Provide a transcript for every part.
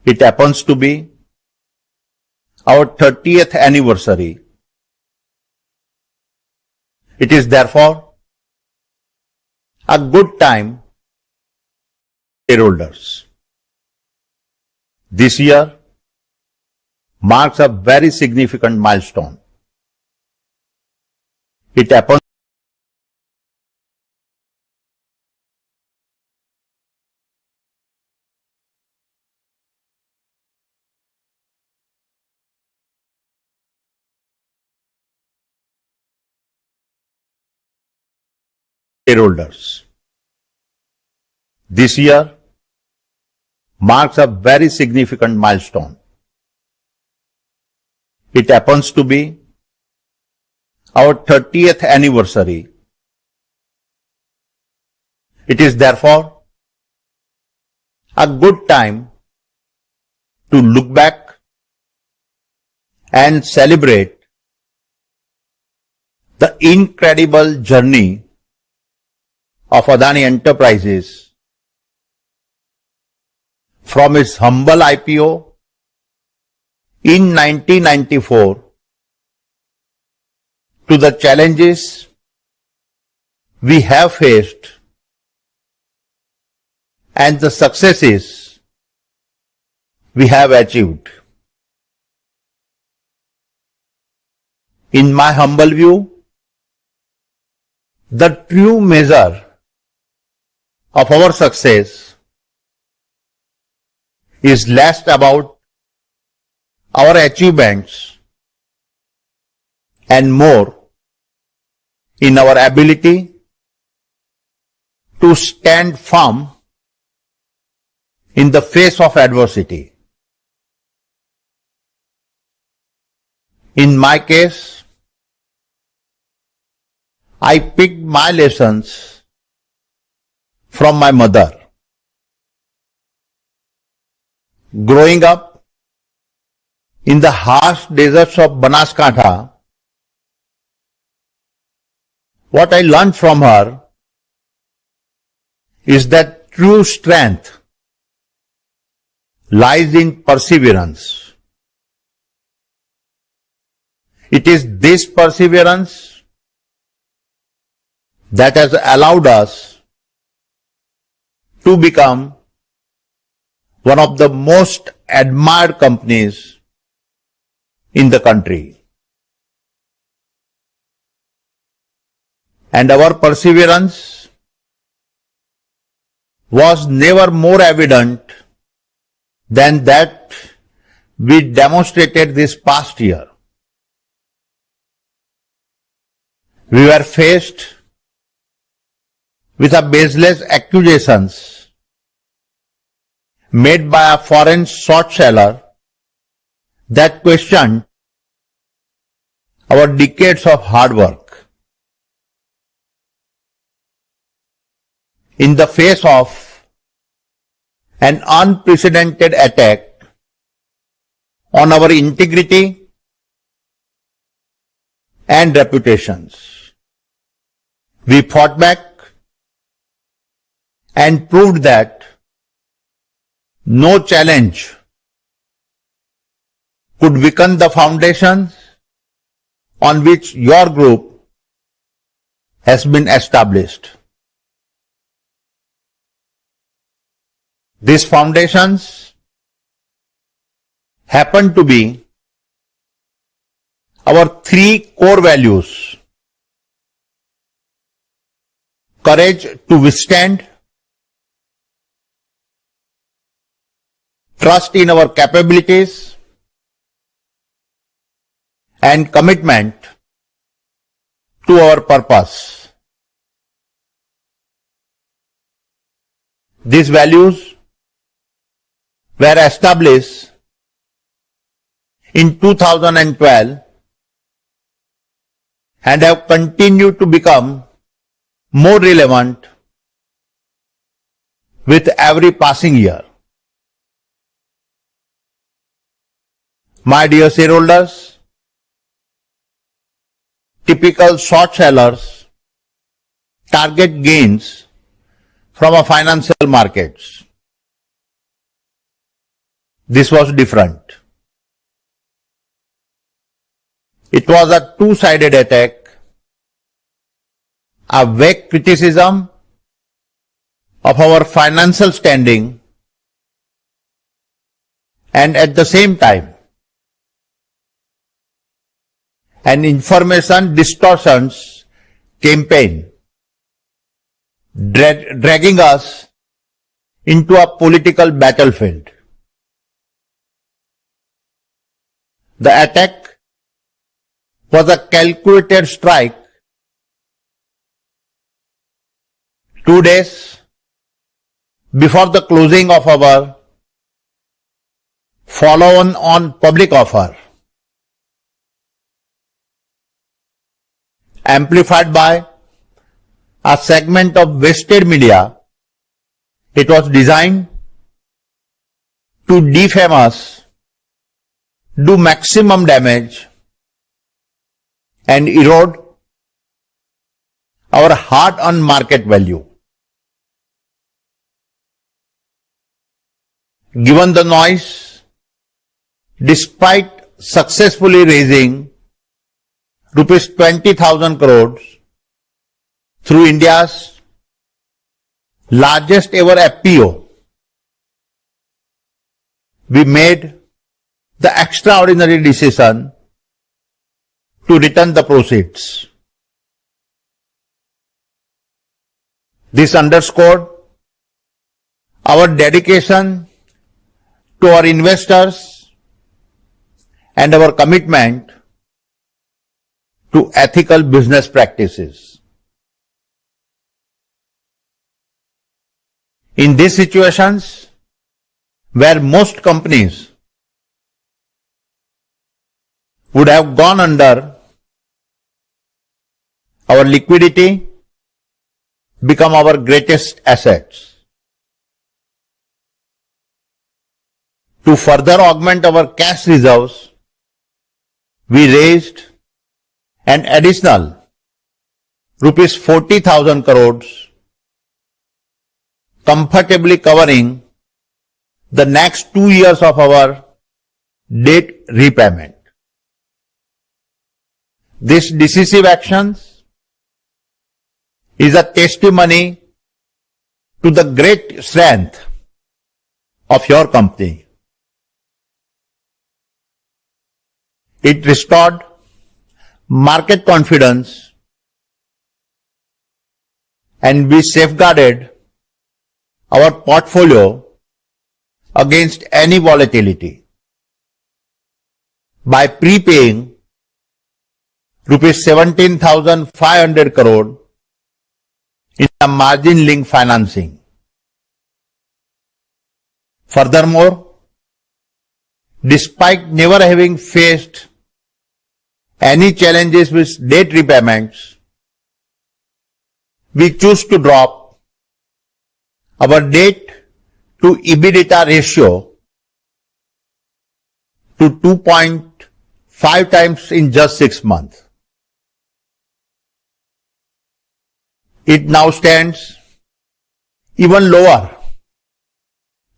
It happens to be our 30th anniversary. It is therefore a good time for shareholders. This year marks a very significant milestone. It happens shareholders. This year marks a very significant milestone. It happens to be our 30th anniversary. It is therefore a good time to look back and celebrate the incredible journey of Adani Enterprises from its humble IPO in 1994 to the challenges we have faced and the successes we have achieved. In my humble view, the true measure of our success is less about our achievements and more in our ability to stand firm in the face of adversity. In my case, I picked my lessons from my mother. Growing up in the harsh deserts of Banaskantha, what I learned from her is that true strength lies in perseverance. It is this perseverance that has allowed us to become one of the most admired companies in the country. And our perseverance was never more evident than that we demonstrated this past year. We were faced with a baseless accusations made by a foreign short seller that questioned our decades of hard work. In the face of an unprecedented attack on our integrity and reputations, we fought back and proved that no challenge could weaken the foundations on which your group has been established. These foundations happen to be our three core values: courage to withstand, trust in our capabilities, and commitment to our purpose. These values were established in 2012 and have continued to become more relevant with every passing year. My dear shareholders, typical short sellers target gains from financial markets. this was different. It was a two-sided attack, a vague criticism of our financial standing, and at the same time, an information distortions campaign dragging us into a political battlefield. The attack was a calculated strike 2 days before the closing of our follow-on public offer, amplified by a segment of vested media. It was designed to defame us, do maximum damage, and erode our hard-earned market value. Given the noise, despite successfully raising rupees 20,000 crores through India's largest ever FPO, we made the extraordinary decision to return the proceeds. This underscored our dedication to our investors and our commitment to ethical business practices. In these situations, where most companies would have gone under, our liquidity become our greatest assets. To further augment our cash reserves, we raised an additional rupees 40,000 crores, comfortably covering the next 2 years of our debt repayment. This decisive action is a testimony to the great strength of your company. It restored market confidence and we safeguarded our portfolio against any volatility by prepaying rupees 17,500 crore in a margin-linked financing. Furthermore, despite never having faced any challenges with debt repayments, we choose to drop our debt to EBITDA ratio to 2.5 times in just 6 months. It now stands even lower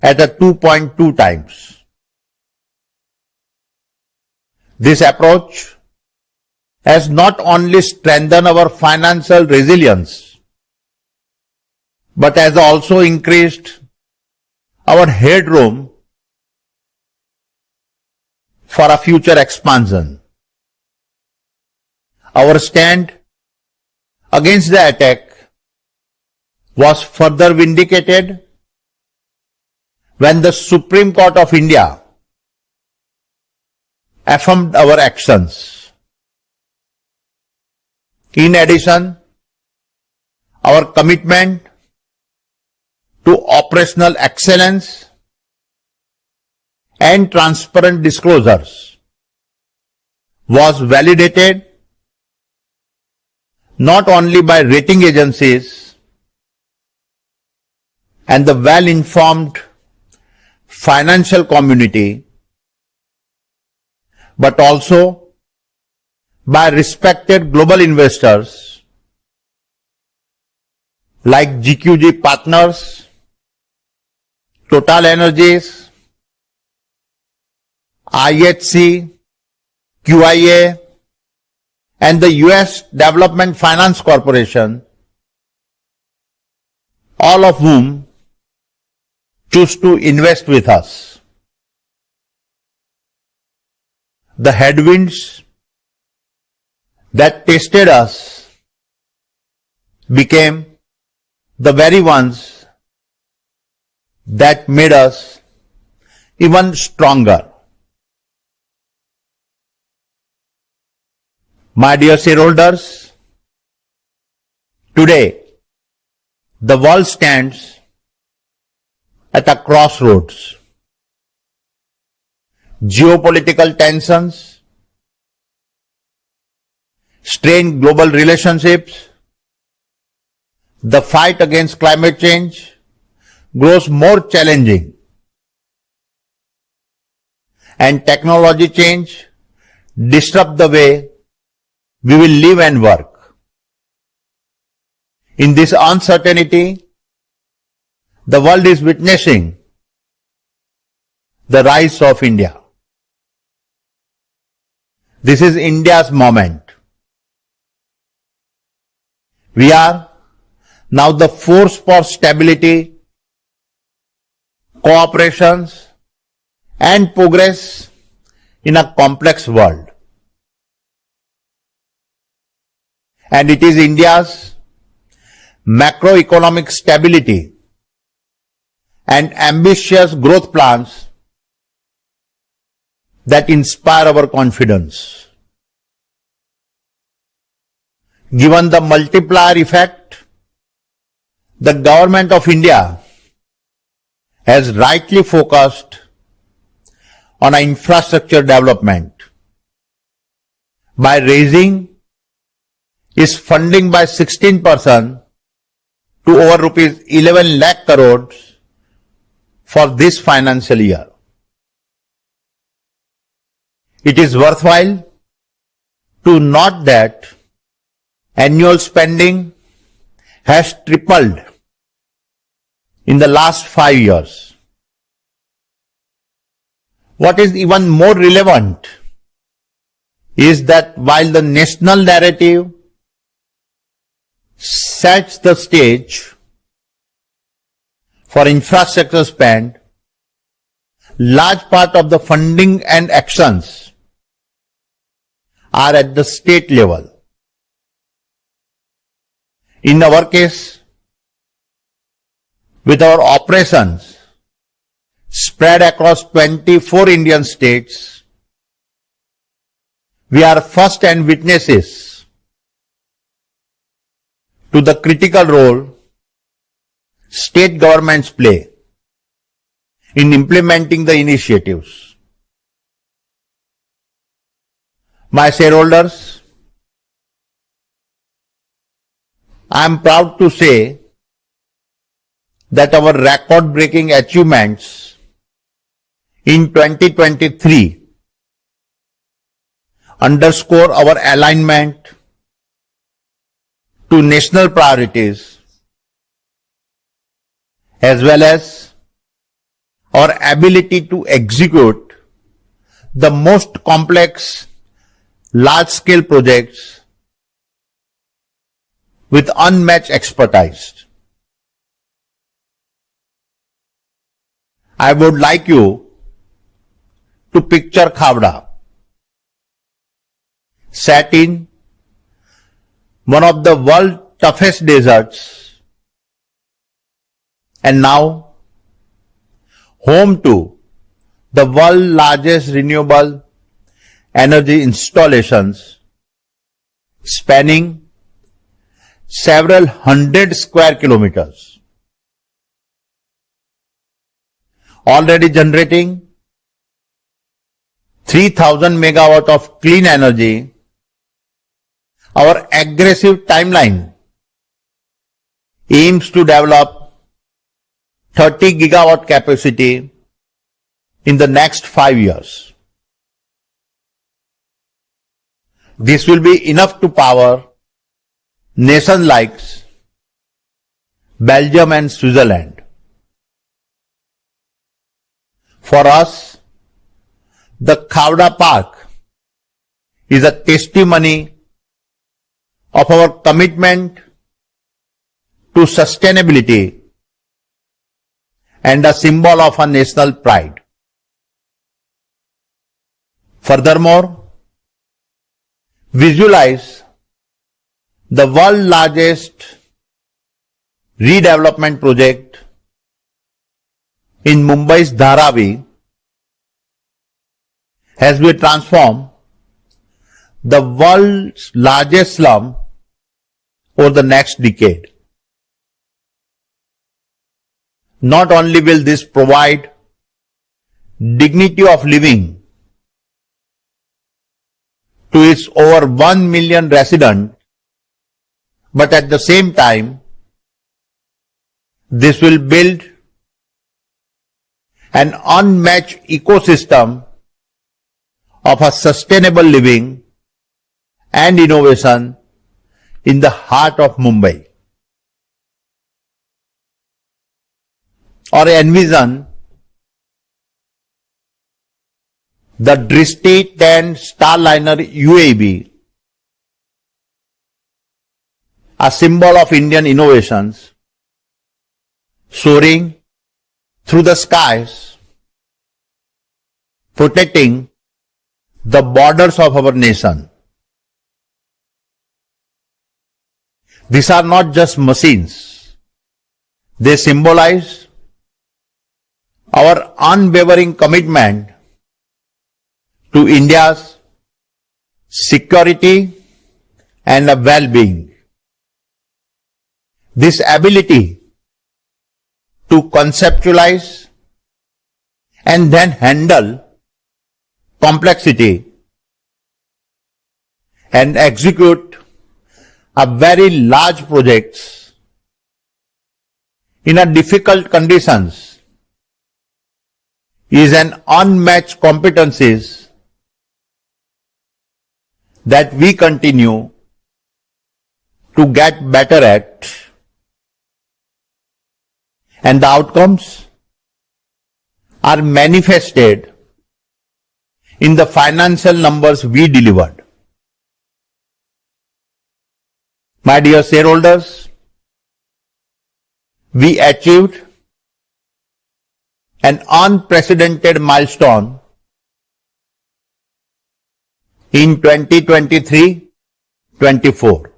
at a 2.2 times. This approach has not only strengthened our financial resilience, but has also increased our headroom for a future expansion. Our stand against the attack was further vindicated when the Supreme Court of India affirmed our actions. In addition, our commitment to operational excellence and transparent disclosures was validated not only by rating agencies and the well-informed financial community, but also by respected global investors like GQG Partners, Total Energies, IHC, QIA, and the US Development Finance Corporation, all of whom choose to invest with us. The headwinds that tested us became the very ones that made us even stronger. My dear shareholders, today the world stands at a crossroads. Geopolitical tensions, strained global relationships, the fight against climate change grows more challenging, and technology change disrupts the way we will live and work. In this uncertainty, the world is witnessing the rise of India. This is India's moment. We are now the force for stability, cooperation, and progress in a complex world. And it is India's macroeconomic stability and ambitious growth plans that inspire our confidence. Given the multiplier effect, the government of India has rightly focused on infrastructure development by raising its funding by 16% to over rupees 11 lakh crores for this financial year. It is worthwhile to note that annual spending has tripled in the last 5 years. What is even more relevant is that while the national narrative sets the stage for infrastructure spend, large part of the funding and actions are at the state level. In our case, with our operations spread across 24 Indian states, we are first-hand witnesses to the critical role state governments play in implementing the initiatives. My shareholders, I am proud to say that our record-breaking achievements in 2023 underscore our alignment to national priorities as well as our ability to execute the most complex large-scale projects with unmatched expertise. I would like you to picture Khavda, sat in one of the world's toughest deserts and now home to the world's largest renewable energy installations spanning several hundred square kilometers, already generating 3,000 megawatt of clean energy. Our aggressive timeline aims to develop 30 gigawatt capacity in the next 5 years. This will be enough to power nations like Belgium and Switzerland. For us, The Khavda Park is a testimony of our commitment to sustainability and a symbol of our national pride. Furthermore, visualize the world's largest redevelopment project in Mumbai's Dharavi as we transform the world's largest slum over the next decade. Not only will this provide dignity of living to its over 1 million residents, but at the same time, this will build an unmatched ecosystem of a sustainable living and innovation in the heart of Mumbai. Or envision the Drishti 10 Starliner UAV, a symbol of Indian innovations, soaring through the skies, protecting the borders of our nation. These are not just machines. They symbolize our unwavering commitment to India's security and well-being. This ability to conceptualize and then handle complexity and execute a very large projects in a difficult conditions is an unmatched competencies that we continue to get better at, and the outcomes are manifested in the financial numbers we delivered. My dear shareholders, we achieved an unprecedented milestone in 2023-24.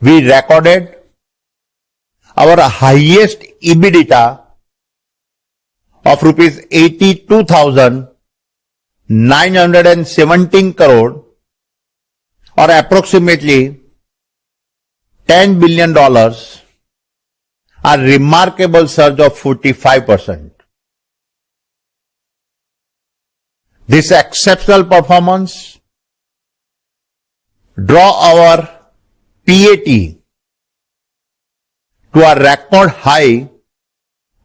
We recorded our highest EBITDA of rupees 82,917 crore, or approximately $10 billion, a remarkable surge of 45%. This exceptional performance draw our PAT to a record high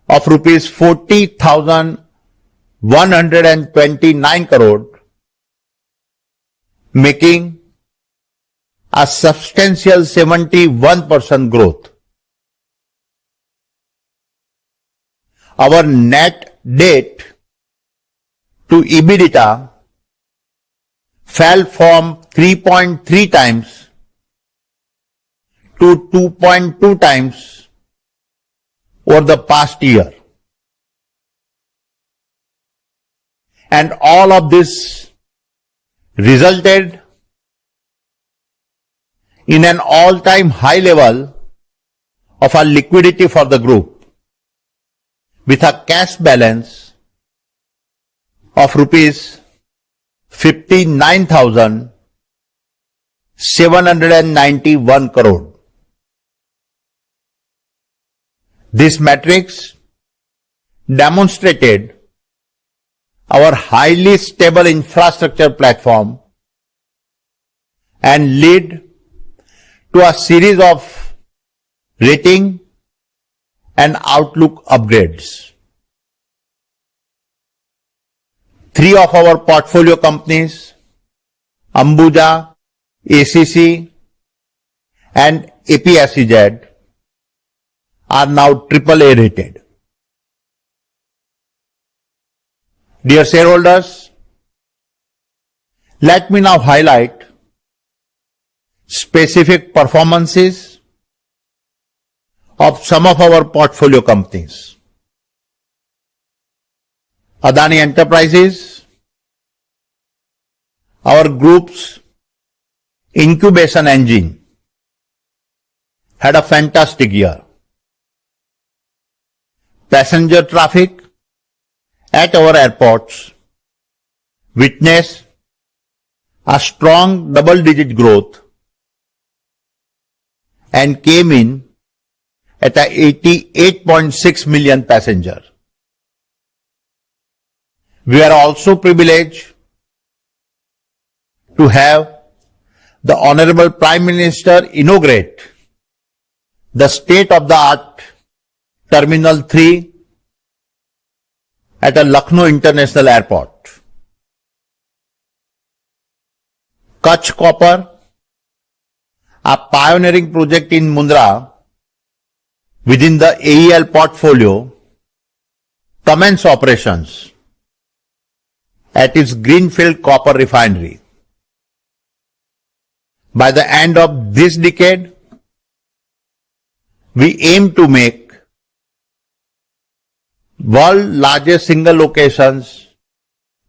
of rupees 40,129 crore, making a substantial 71% growth. Our net debt to EBITDA fell from 3.3 times to 2.2 times over the past year. And all of this resulted in an all-time high level of our liquidity for the group, with a cash balance of rupees 59,791 crore. These metrics demonstrated our highly stable infrastructure platform and lead to a series of rating and outlook upgrades. 3 of our portfolio companies, Ambuja, ACC and APSEZ, are now AAA rated. Dear shareholders, let me now highlight specific performances of some of our portfolio companies. Adani Enterprises, our group's incubation engine, had a fantastic year. Passenger traffic at our airports witnessed a strong double-digit growth and came in at 88.6 million passengers. We are also privileged to have the Honorable Prime Minister inaugurate the state-of-the-art Terminal 3 at a Lucknow International Airport. Kutch Copper, a pioneering project in Mundra within the AEL portfolio, commenced operations at its greenfield copper refinery. By the end of this decade, we aim to make world largest single locations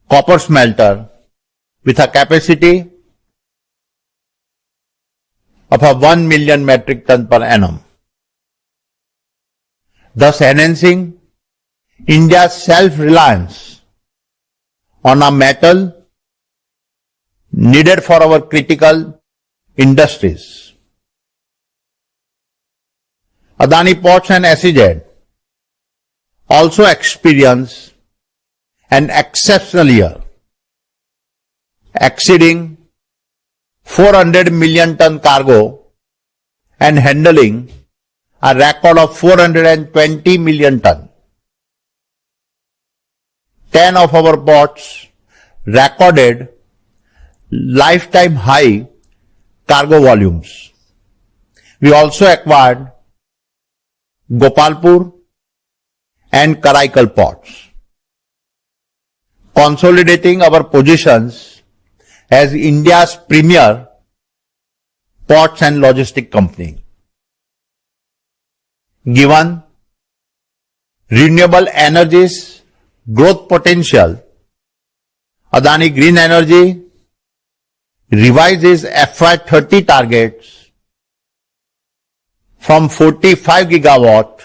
copper smelter with a capacity of 1 million metric ton per annum, thus enhancing India's self-reliance on a metal needed for our critical industries. Adani Ports and SEZ also experienced an exceptional year, exceeding 400 million ton cargo and handling a record of 420 million ton. 10 of our ports recorded lifetime high cargo volumes. We also acquired Gopalpur and Karaikal ports, consolidating our positions as India's premier ports and logistic company. Given renewable energies growth potential, Adani Green Energy revises FY30 targets from 45 gigawatt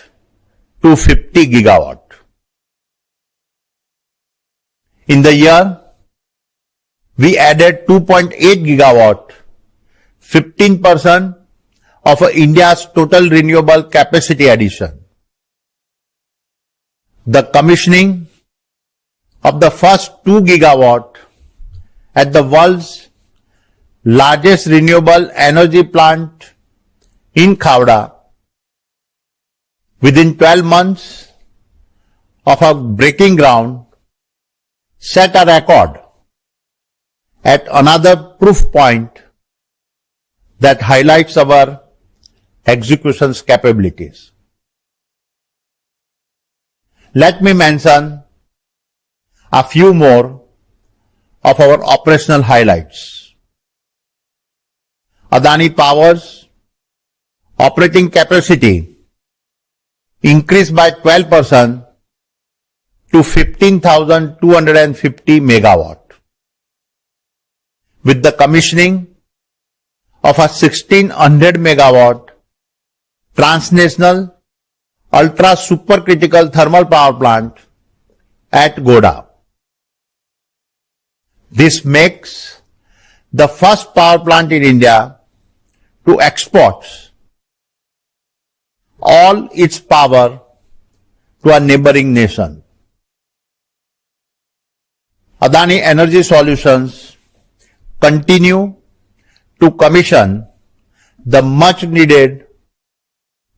to 50 gigawatt. In the year, we added 2.8 gigawatt, 15% of India's total renewable capacity addition. The commissioning of the first 2 gigawatt at the world's largest renewable energy plant in Khavda within 12 months of our breaking ground set a record at another proof point that highlights our execution's capabilities. Let me mention a few more of our operational highlights. Adani Power's operating capacity increased by 12% to 15,250 megawatt, with the commissioning of a 1600 megawatt transnational ultra supercritical thermal power plant at Goda. This makes the first power plant in India to export all its power to a neighboring nation. Adani Energy Solutions continue to commission the much needed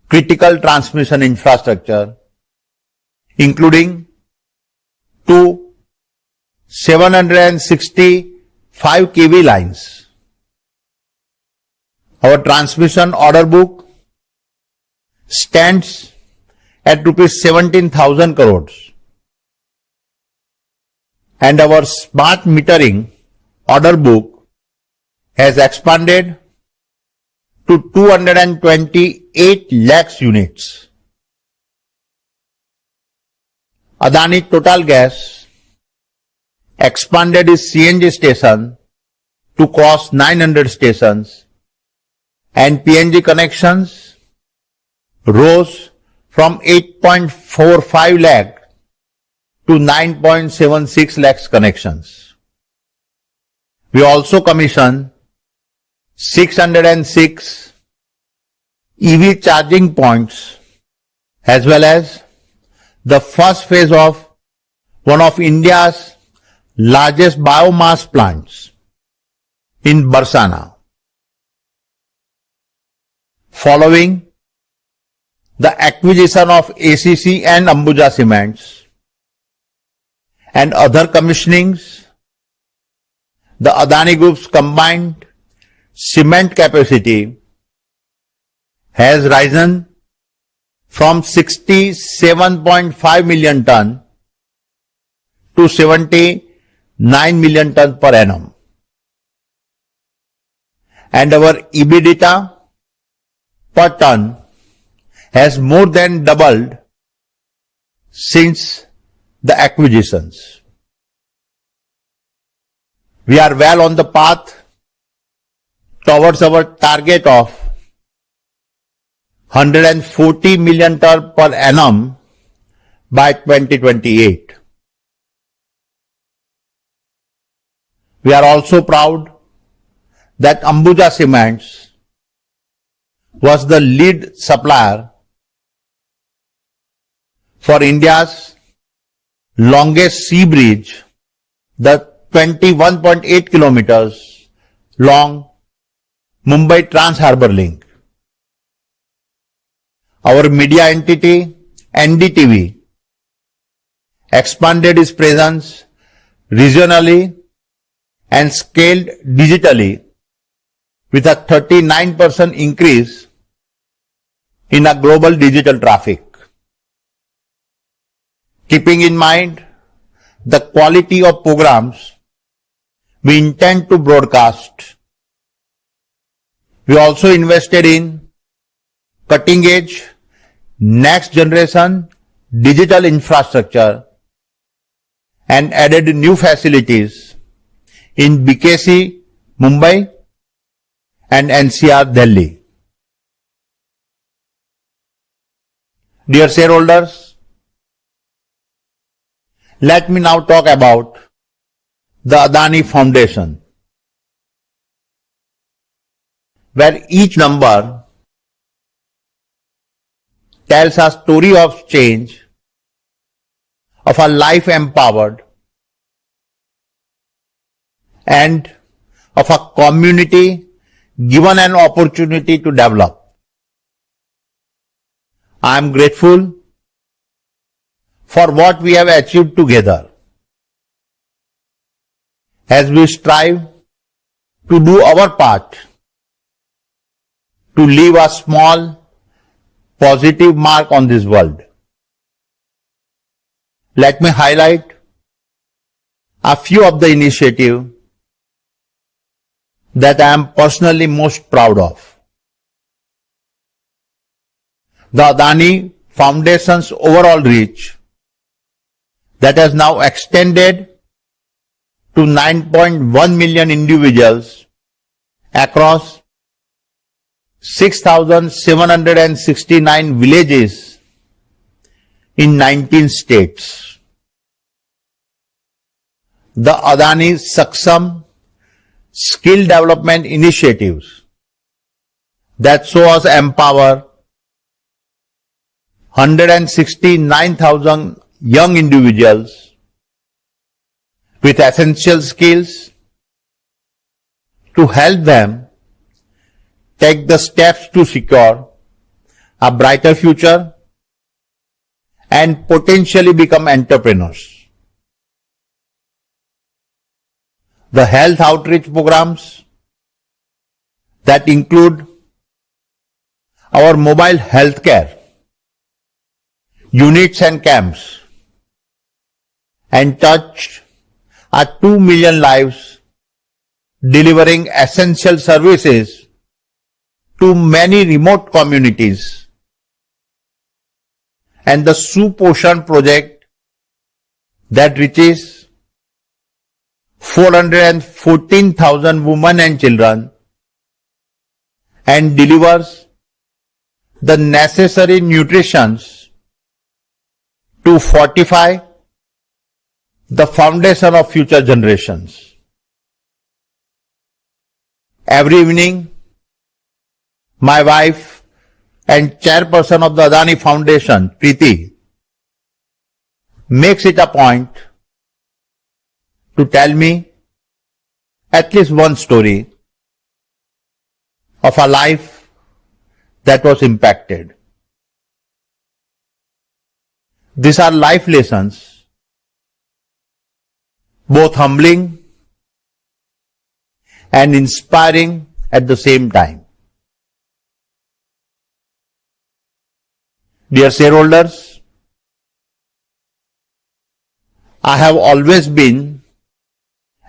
critical transmission infrastructure, including two 765 kV lines. Our transmission order book stands at rupees 17,000 crores. and our smart metering order book has expanded to 228 lakhs units. Adani Total Gas expanded its CNG station to cross 900 stations, and PNG connections rose from 8.45 lakh to 9.76 lakhs connections. We also commissioned 606 EV charging points as well as the first phase of one of India's largest biomass plants in Barsana. Following the acquisition of ACC and Ambuja Cements and other commissionings, the Adani Group's combined cement capacity has risen from 67.5 million ton to 79 million ton per annum. And our EBITDA per ton has more than doubled since the acquisitions. We are well on the path towards our target of 140 million ton per annum by 2028. We are also proud that Ambuja Cements was the lead supplier for India's longest sea bridge, the 21.8 kilometers long Mumbai Trans-Harbour Link. Our media entity, NDTV, expanded its presence regionally and scaled digitally with a 39% increase in a global digital traffic. Keeping in mind the quality of programs we intend to broadcast, we also invested in cutting-edge, next-generation digital infrastructure and added new facilities in BKC, Mumbai and NCR, Delhi. Dear shareholders, let me now talk about the Adani Foundation, where each number tells a story of change, of a life empowered, and of a community given an opportunity to develop. I am grateful for what we have achieved together as we strive to do our part to leave a small positive mark on this world. Let me highlight a few of the initiatives that I am personally most proud of. The Adani Foundation's overall reach that has now extended to 9.1 million individuals across 6,769 villages in 19 states. The Adani Saksam skill development initiatives that saw us empower 169,000 young individuals with essential skills to help them take the steps to secure a brighter future and potentially become entrepreneurs. The health outreach programs that include our mobile healthcare units and camps and touched are 2 million lives, delivering essential services to many remote communities. And the Suposhan project that reaches 414,000 women and children and delivers the necessary nutrition to fortify the foundation of future generations. Every evening, my wife and chairperson of the Adani Foundation, Preeti, makes it a point to tell me at least one story of a life that was impacted. These are life lessons, both humbling and inspiring at the same time. Dear shareholders, I have always been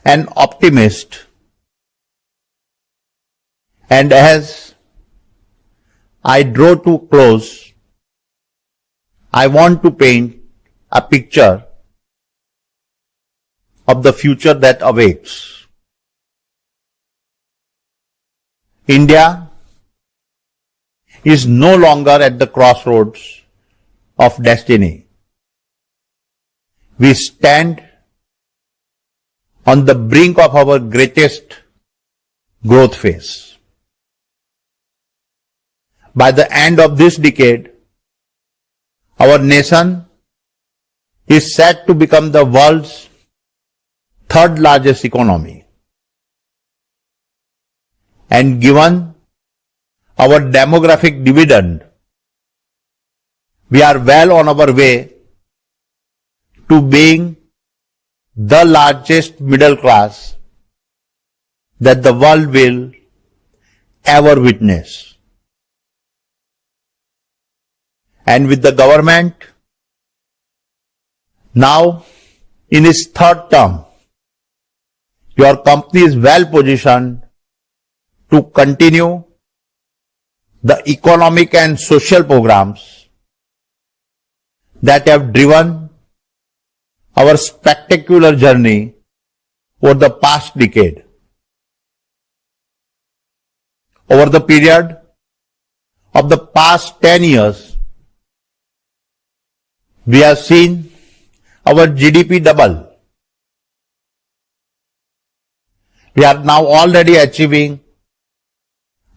an optimist, and as I draw to close, I want to paint a picture of the future that awaits. India is no longer at the crossroads of destiny. We stand on the brink of our greatest growth phase. By the end of this decade, our nation is set to become the world's third largest economy. And given our demographic dividend, we are well on our way to being the largest middle class that the world will ever witness. And with the government now in its third term, your company is well positioned to continue the economic and social programs that have driven our spectacular journey over the past decade. Over the period of the past 10 years, we have seen our GDP double. We are now already achieving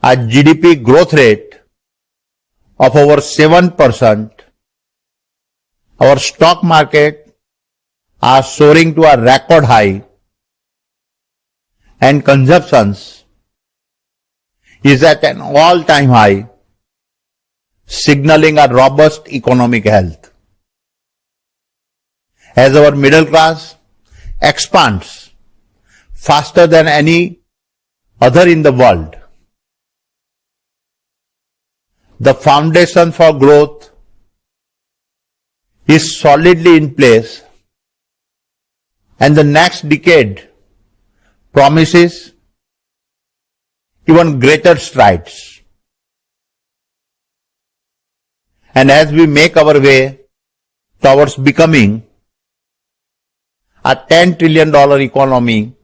a GDP growth rate of over 7%. Our stock market are soaring to a record high, and consumptions is at an all-time high, signaling a robust economic health. As our middle class expands faster than any other in the world, the foundation for growth is solidly in place, and the next decade promises even greater strides. And as we make our way towards becoming a $10 trillion economy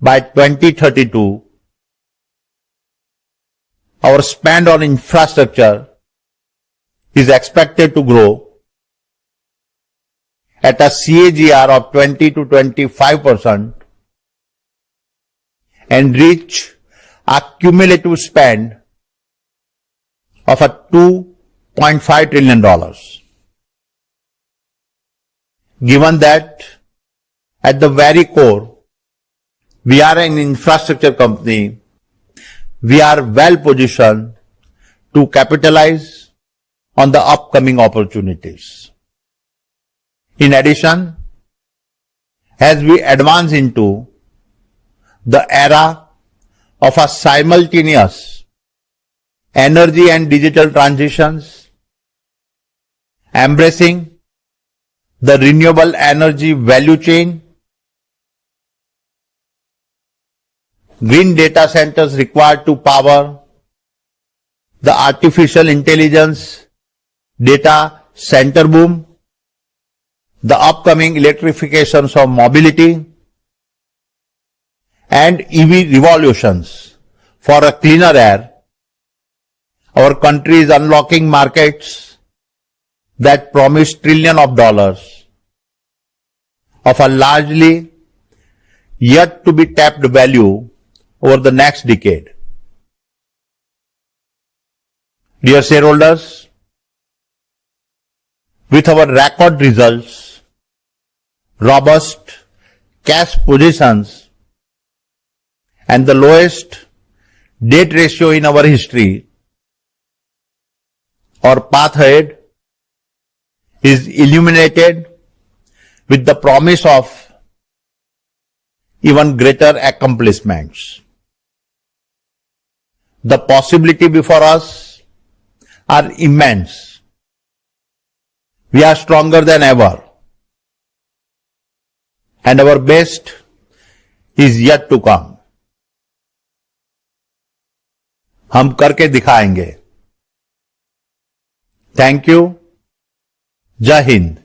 by 2032, our spend on infrastructure is expected to grow at a CAGR of 20 to 25% and reach a cumulative spend of a $2.5 trillion. Given that at the very core, we are an infrastructure company, we are well positioned to capitalize on the upcoming opportunities. In addition, as we advance into the era of a simultaneous energy and digital transitions, embracing the renewable energy value chain green data centers required to power the artificial intelligence data center boom, the upcoming electrifications of mobility, and EV revolutions for a cleaner air, our country is unlocking markets that promise trillions of dollars of a largely yet to be tapped value over the next decade. Dear shareholders, with our record results, robust cash positions, and the lowest debt ratio in our history, our path ahead is illuminated with the promise of even greater accomplishments. The possibility before us are immense. We are stronger than ever, and our best is yet to come. हम करके दिखाएंगे. Thank you. जय हिंद.